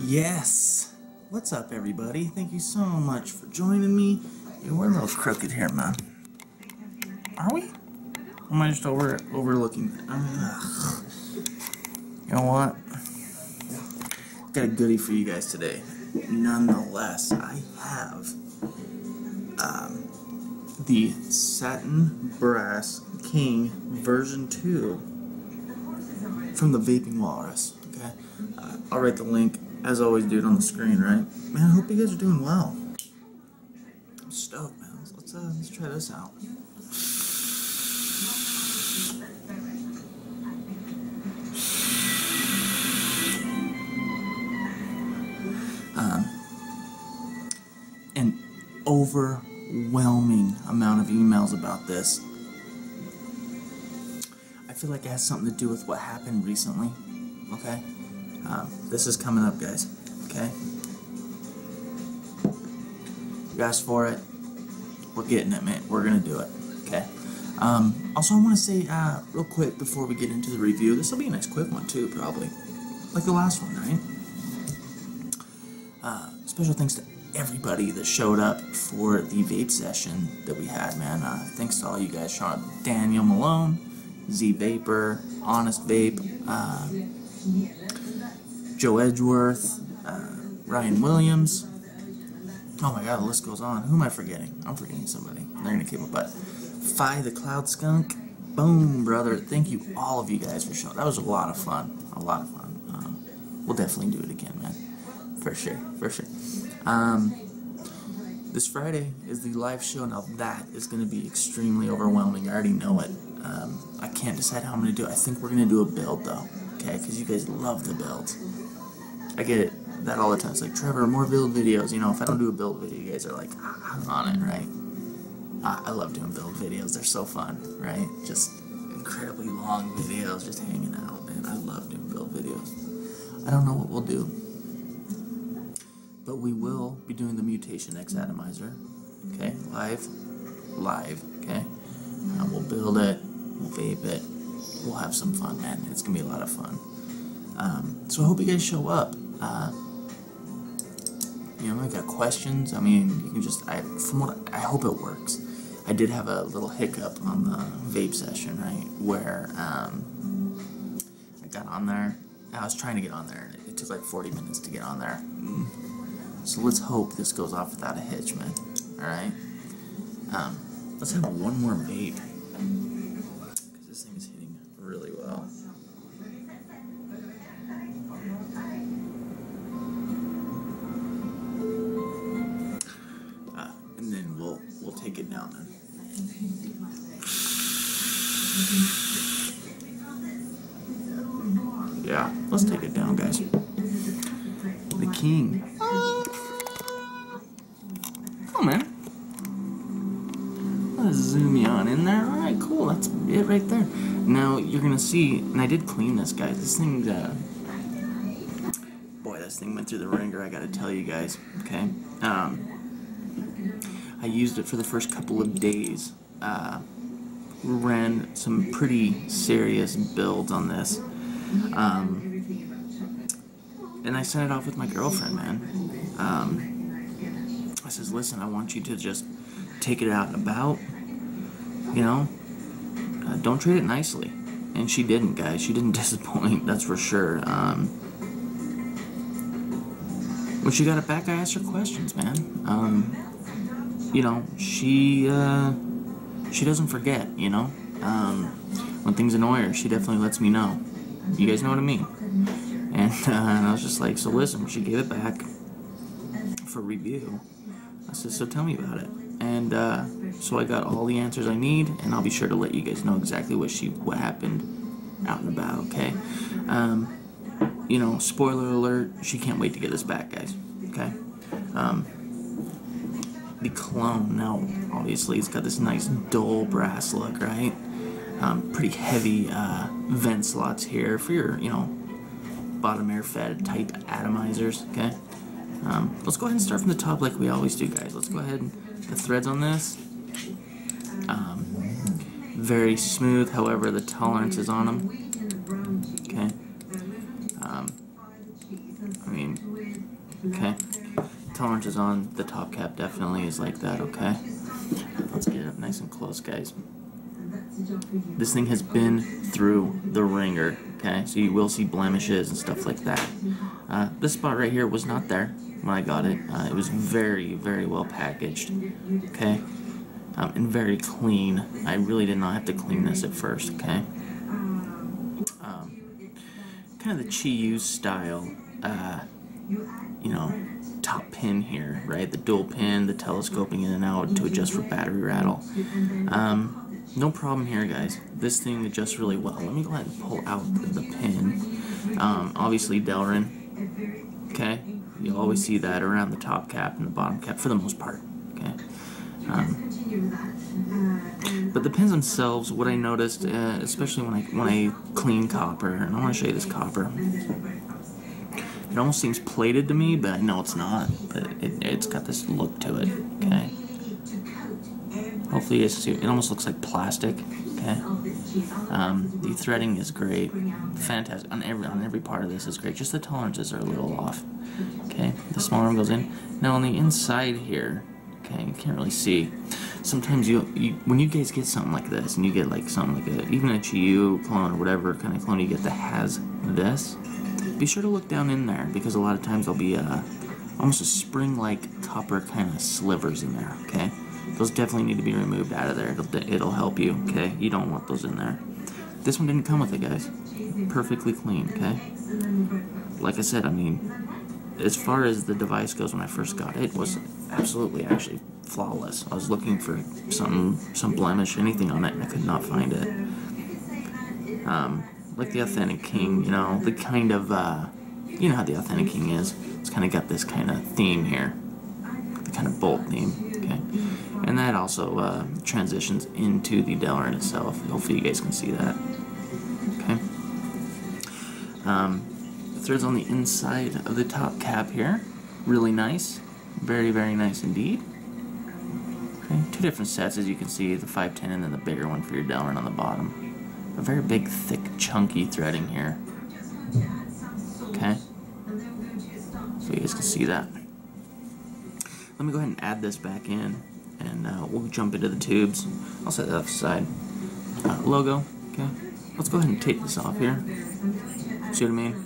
Yes! What's up, everybody? Thank you so much for joining me. Yeah, we're a little crooked here, man. Are we? Or am I just overlooking? You know what? Got a goodie for you guys today. Nonetheless, I have the Satin Brass King version 2 from the Vaping Walrus. Okay, I'll write the link as always, dude, on the screen. Right, man. I hope you guys are doing well. I'm stoked, man. Let's try this out. An overwhelming amount of emails about this. I feel like it has something to do with what happened recently. Okay, this is coming up, guys. Okay, you asked for it. We're getting it, man. We're gonna do it. Okay. Also, I want to say real quick before we get into the review. This will be a nice quick one too, probably like the last one, right? Special thanks to everybody that showed up for the vape session that we had, man. Thanks to all you guys showing up. Daniel Malone, Z Vapor, Honest Vape, Joe Edgeworth, Ryan Williams. Oh my god, the list goes on. Who am I forgetting? I'm forgetting somebody. They're gonna kick my butt. Fi the Cloud Skunk. Boom, brother. Thank you, all of you guys, for showing. That was a lot of fun. A lot of fun. We'll definitely do it again, man. For sure. For sure. This Friday is the live show. Now that is going to be extremely overwhelming. I already know it. I can't decide how I'm going to do it. I think we're going to do a build though, okay? Because you guys love the builds. I get it that all the time. It's like, Trevor, more build videos. You know, if I don't do a build video, you guys are like, I'm on it, right? I love doing build videos. They're so fun, right? Just incredibly long videos, just hanging out, man. I love doing build videos. I don't know what we'll do, but we will be doing the Mutation X Atomizer, okay, live, okay, we'll build it, we'll vape it, we'll have some fun, man. It's gonna be a lot of fun. So I hope you guys show up. You know, I got questions. I mean, you can just, I hope it works. I did have a little hiccup on the vape session, right, where I got on there. I was trying to get on there, and it took like 40 minutes to get on there. So let's hope this goes off without a hitch, man. Alright? Let's have one more vape, because this thing is hitting really well. And then we'll take it down then. Yeah, let's take it down, guys. The king. Oh, man. Let's zoom you on in there. Alright, cool. That's it right there. Now, you're going to see, and I did clean this, guys. This thing, boy, this thing went through the ringer, I got to tell you guys. Okay? I used it for the first couple of days. Ran some pretty serious builds on this. And I sent it off with my girlfriend, man. I says, listen, I want you to just take it out and about, you know, don't treat it nicely. And she didn't, guys. She didn't disappoint, that's for sure. When she got it back, I asked her questions, man. You know, she doesn't forget, you know. When things annoy her, she definitely lets me know. You guys know what I mean? And I was just like, so listen, she gave it back for review. I said, so tell me about it. And so I got all the answers I need, and I'll be sure to let you guys know exactly what happened out and about, okay? You know, spoiler alert, she can't wait to get this back, guys, okay? The clone, now, obviously, it's got this nice dull brass look, right? Pretty heavy vent slots here for your, you know, bottom air fed type atomizers, okay? Let's go ahead and start from the top like we always do, guys. Let's go ahead and the threads on this. Very smooth, however, the tolerance is on them. Okay. I mean, Okay, tolerance is on. The top cap definitely is like that. Okay, let's get it up nice and close, guys. This thing has been through the ringer. Okay, so you will see blemishes and stuff like that. This spot right here was not there when I got it. It was very, very well packaged. Okay, and very clean. I really did not have to clean this at first. Okay, kind of the Chi-Yu style. You know, top pin here, right? The dual pin, the telescoping in and out to adjust for battery rattle. No problem here, guys. This thing adjusts really well. Let me go ahead and pull out the pin. Obviously Delrin, okay? You'll always see that around the top cap and the bottom cap for the most part, okay? But the pins themselves, what I noticed, especially when I clean copper, and I want to show you this copper. It almost seems plated to me, but I know it's not. But it's got this look to it, okay? Hopefully you see, it almost looks like plastic, okay? The threading is great, fantastic. On every part of this is great. Just the tolerances are a little off, okay? The small arm goes in. Now on the inside here, okay, you can't really see. Sometimes when you guys get something like this, and you get like something like even a Chi-Yu clone or whatever kind of clone you get that has this, be sure to look down in there, because a lot of times there'll be almost a spring-like copper kind of slivers in there, okay? Those definitely need to be removed out of there. It'll help you, okay? You don't want those in there. This one didn't come with it, guys. Perfectly clean, okay? Like I said, I mean, as far as the device goes, when I first got it, it was absolutely actually flawless. I was looking for some blemish, anything on it, and I could not find it. Like the Authentic King, you know, the kind of, you know how the Authentic King is. It's kind of got this kind of theme here. The kind of bolt theme, okay? And that also transitions into the Delrin itself. Hopefully you guys can see that, okay? The threads on the inside of the top cap here, really nice. Very, very nice indeed. Okay, two different sets, as you can see, the 510 and then the bigger one for your Delrin on the bottom. A very big, thick, chunky threading here. Okay? So you guys can see that. Let me go ahead and add this back in, and we'll jump into the tubes. I'll set that aside. Logo, okay? Let's go ahead and take this off here. See what I mean?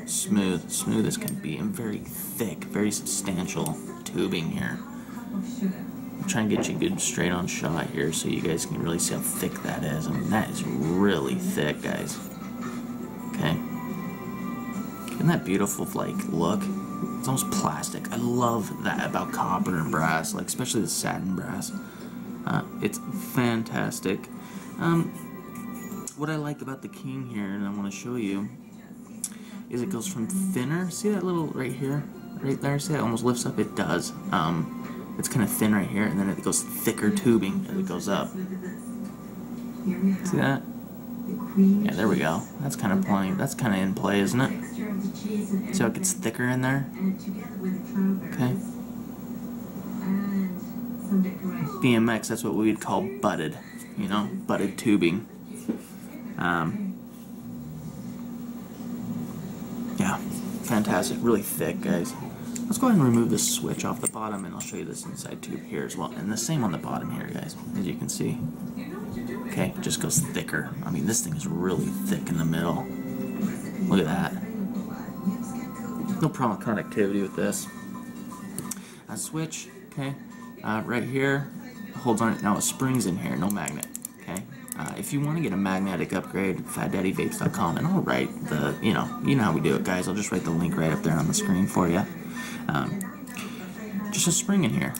Smooth as can be, and very thick, very substantial tubing here. I'm trying to get you a good straight on shot here so you guys can really see how thick that is. I mean, that is really thick, guys. Okay? Isn't that beautiful, like, look? It's almost plastic. I love that about copper and brass, like, especially the satin brass. It's fantastic. What I like about the King here, and I want to show you, is it goes from thinner. See that little right here? Right there? See that almost lifts up? It does. It's kind of thin right here, and then it goes thicker tubing as it goes up. See that? Yeah, there we go. That's kind of playing. That's kind of in play, isn't it? See how it gets thicker in there? Okay. BMX, that's what we would call butted. You know, butted tubing. Yeah, fantastic. Really thick, guys. Let's go ahead and remove this switch off the bottom, and I'll show you this inside tube here as well. And the same on the bottom here, guys, as you can see. Okay, it just goes thicker. I mean, this thing is really thick in the middle. Look at that. No problem with connectivity with this. A switch, okay, right here, holds on it. Now it springs in here, no magnet, okay? If you want to get a magnetic upgrade, fatdaddyvapes.com, and I'll write the, you know how we do it, guys. I'll just write the link right up there on the screen for you. Just a spring in here,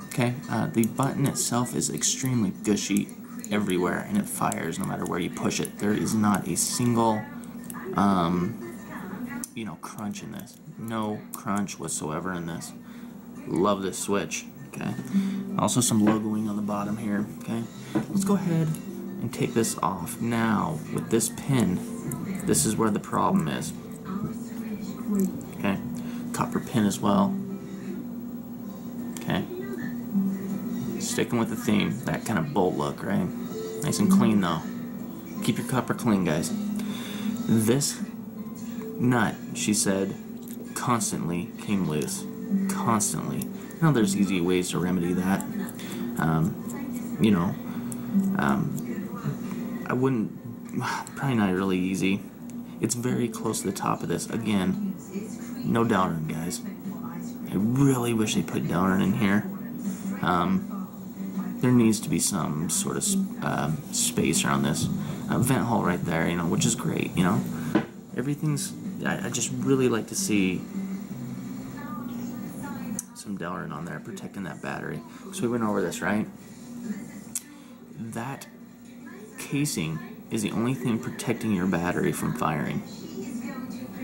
okay? The button itself is extremely gushy everywhere, and it fires no matter where you push it. There is not a single, you know, crunch in this. No crunch whatsoever in this. Love this switch, okay? Also some logoing on the bottom here, okay? Let's go ahead and take this off. Now, with this pin, this is where the problem is. Okay? Copper pin as well. Okay? Sticking with the theme, that kind of bolt look, right? Nice and clean though. Keep your copper clean, guys. This nut, she said, constantly came loose. Constantly. Now there's easy ways to remedy that. You know, I wouldn't, probably not really easy. It's very close to the top of this. Again, no downer, guys. I really wish they put downer in here. There needs to be some sort of space around this. Vent hole right there, you know, which is great, you know. Everything's, I just really like to see some downer on there, protecting that battery. So we went over this, right? That casing is the only thing protecting your battery from firing.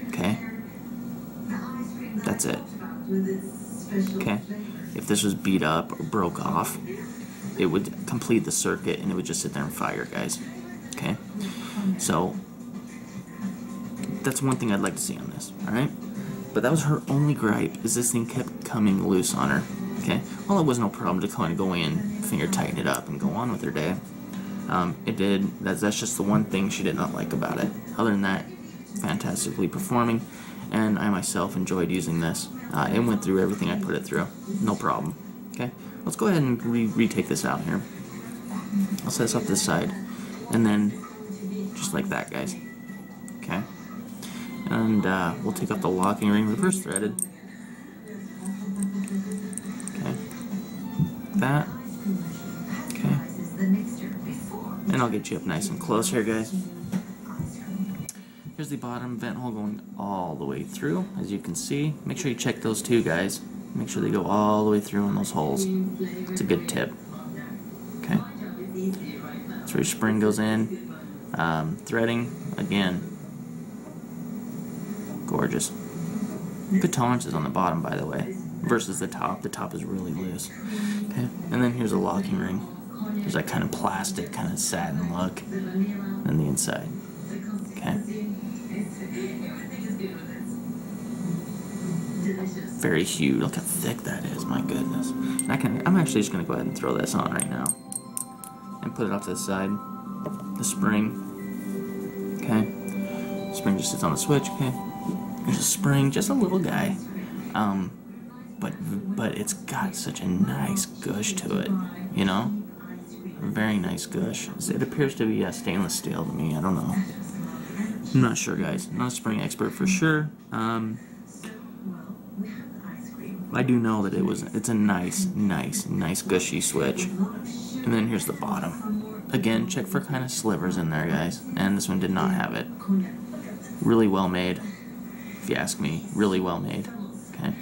Okay? That's it. Okay? If this was beat up or broke off, it would complete the circuit and it would just sit there and fire, guys. Okay? So, that's one thing I'd like to see on this, alright? But that was her only gripe, is this thing kept coming loose on her. Okay? Well, it was no problem to kind of go in, finger tighten it up, and go on with her day. It did. That's just the one thing she did not like about it. Other than that, fantastically performing, and I myself enjoyed using this. It went through everything I put it through. No problem. Okay? Let's go ahead and retake this out here. I'll set this up this side, and then just like that, guys. Okay? And we'll take off the locking ring, reverse threaded. Okay. That. Okay. And I'll get you up nice and close here, guys. Here's the bottom vent hole going all the way through, as you can see. Make sure you check those two, guys. Make sure they go all the way through in those holes. It's a good tip. Okay. That's where your spring goes in. Threading, again, gorgeous. Good tolerances on the bottom, by the way, versus the top. The top is really loose. Okay. And then here's a locking ring. There's that kind of plastic, kind of satin look. And the inside. Okay. Very huge. Look how thick that is. My goodness. And I'm actually just going to go ahead and throw this on right now. And put it off to the side. The spring. Okay. Spring just sits on the switch. Okay. There's a spring. Just a little guy. But it's got such a nice gush to it. You know? A very nice gush. It appears to be stainless steel to me. I don't know. I'm not sure, guys. I'm not a spring expert for sure. I do know that it's a nice gushy switch. And then here's the bottom. Again, check for kind of slivers in there, guys. And this one did not have it. Really well made, if you ask me. Really well made. Okay.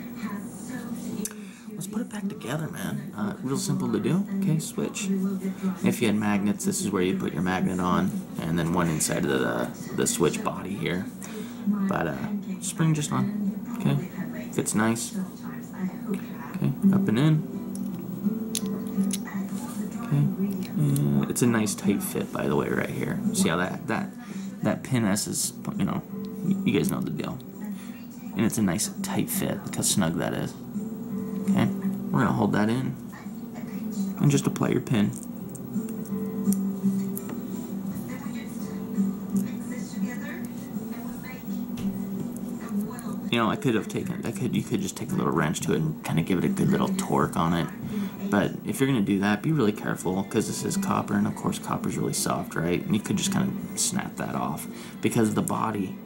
Let's put it back together, man. Real simple to do. Okay, switch. If you had magnets, this is where you put your magnet on, and then one inside of the switch body here. But spring just on. Okay, fits nice. Okay, up and in. Okay, and it's a nice tight fit, by the way, right here. See how that pin S is, you know, you guys know the deal. And it's a nice tight fit. Look how snug that is. Okay, we're gonna hold that in and just apply your pin. You know, you could just take a little wrench to it and kind of give it a good little torque on it. But if you're gonna do that, be really careful, because this is copper, and of course copper's really soft, right? And you could just kind of snap that off, because the body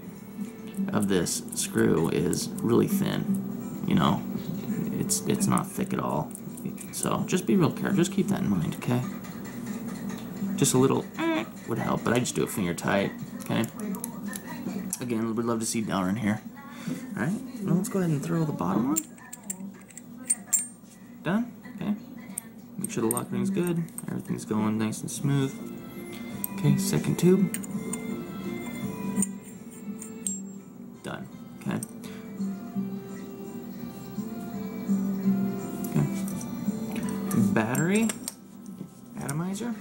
of this screw is really thin. You know, it's not thick at all. So just be real careful. Just keep that in mind, okay? Just a little would help, but I just do a finger tight, okay? Again, we'd love to see down in here. Alright, now let's go ahead and throw the bottom on. Done, okay? Make sure the lock ring's good. Everything's going nice and smooth. Okay, second tube. Done, okay? Battery atomizer.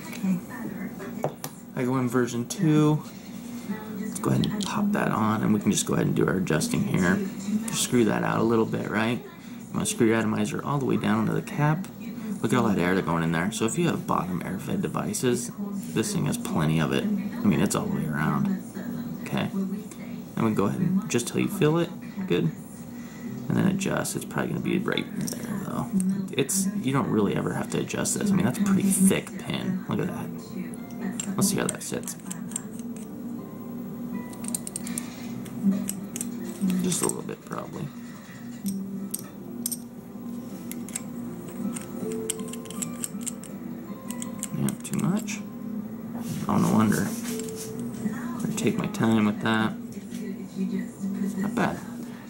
Okay. I go in version 2. Let's go ahead and pop that on, and we can just go ahead and do our adjusting here. Just screw that out a little bit, right? You want to screw your atomizer all the way down to the cap. Look at all that air that's going in there. So if you have bottom air fed devices, this thing has plenty of it. I mean, it's all the way around. okay? And we go ahead and just till you feel it, good. And then adjust. It's probably going to be right there, though. You don't really ever have to adjust this. I mean, that's a pretty thick pin. Look at that. Let's see how that sits. Just a little bit, probably. Yeah, too much? Oh, no wonder. Better take my time with that. Not bad.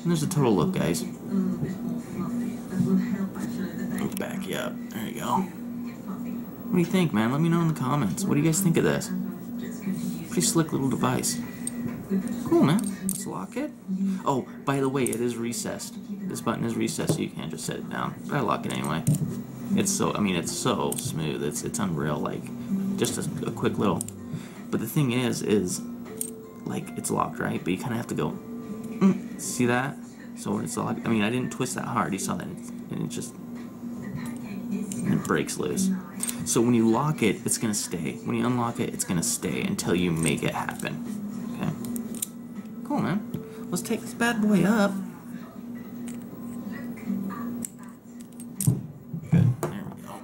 And there's a total look, guys. Let's back you up. There you go. What do you think, man? Let me know in the comments. What do you guys think of this? Pretty slick little device. Cool, man. Let's lock it. Oh, by the way, it is recessed. This button is recessed, so you can't just set it down. But I lock it anyway. It's so smooth. It's unreal. Like, just a quick little. But the thing is, like, it's locked, right? But you kind of have to go. See that? So when it's locked, I mean, I didn't twist that hard. You saw that, and it just breaks loose. So when you lock it, it's gonna stay. When you unlock it, it's gonna stay until you make it happen. Okay. Cool, man. Let's take this bad boy up. Good. There we go.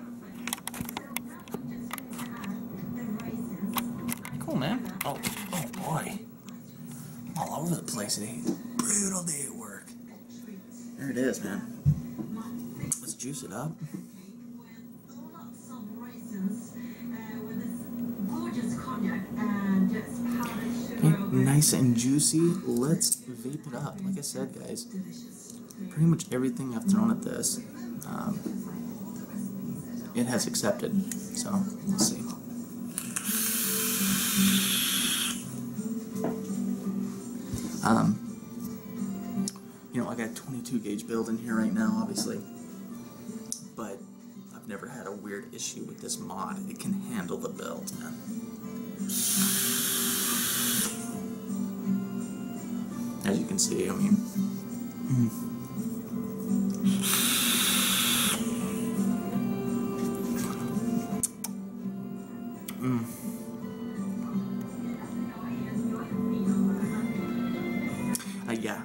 Cool, man. Oh boy. All over the place today. Brutal day at work. There it is, man. Let's juice it up. Okay, nice and juicy. Let's vape it up. Like I said, guys, pretty much everything I've thrown at this, it has accepted. So, let's see. You know, I got a 22 gauge build in here right now, obviously, but I've never had a weird issue with this mod. It can handle the build, man. As you can see, I mean, yeah.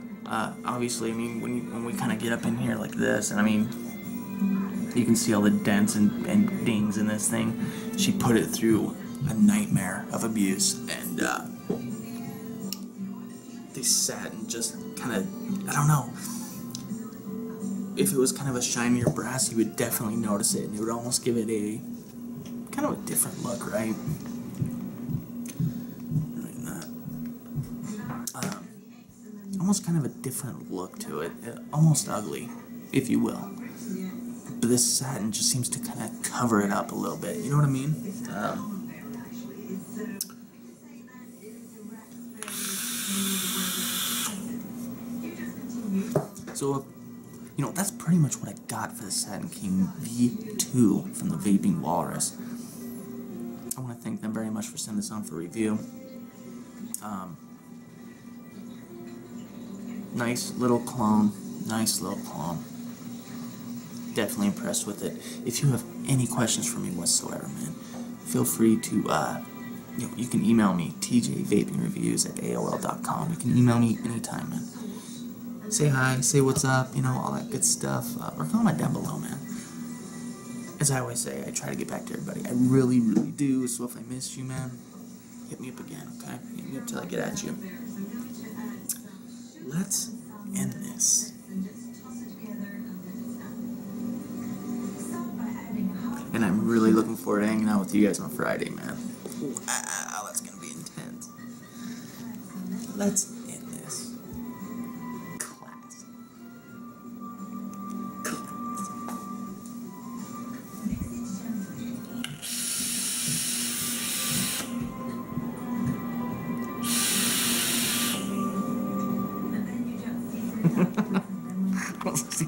Obviously, I mean, when we kind of get up in here like this, and I mean, you can see all the dents and dings in this thing. She put it through a nightmare of abuse, and the satin just kind of, I don't know. If it was kind of a shinier brass, you would definitely notice it, and it would almost give it a kind of a different look, right? Almost kind of a different look to it, almost ugly, if you will. But this satin just seems to kind of cover it up a little bit. You know what I mean? So, you know, that's pretty much what I got for the Satin King V2 from the Vaping Walrus. I want to thank them very much for sending this on for review. Nice little clone. Nice little clone. Definitely impressed with it. If you have any questions for me whatsoever, man, feel free to, you know, you can email me, tjvapingreviews@aol.com. You can email me anytime, man. Say hi, say what's up, you know, all that good stuff. Or comment down below, man. As I always say, I try to get back to everybody. I really, really do. So if I missed you, man, hit me up again, okay? Hit me up till I get at you. Let's end this. And I'm really looking forward to hanging out with you guys on Friday, man. Wow, that's gonna be intense. Let's end this. Class. We'll see.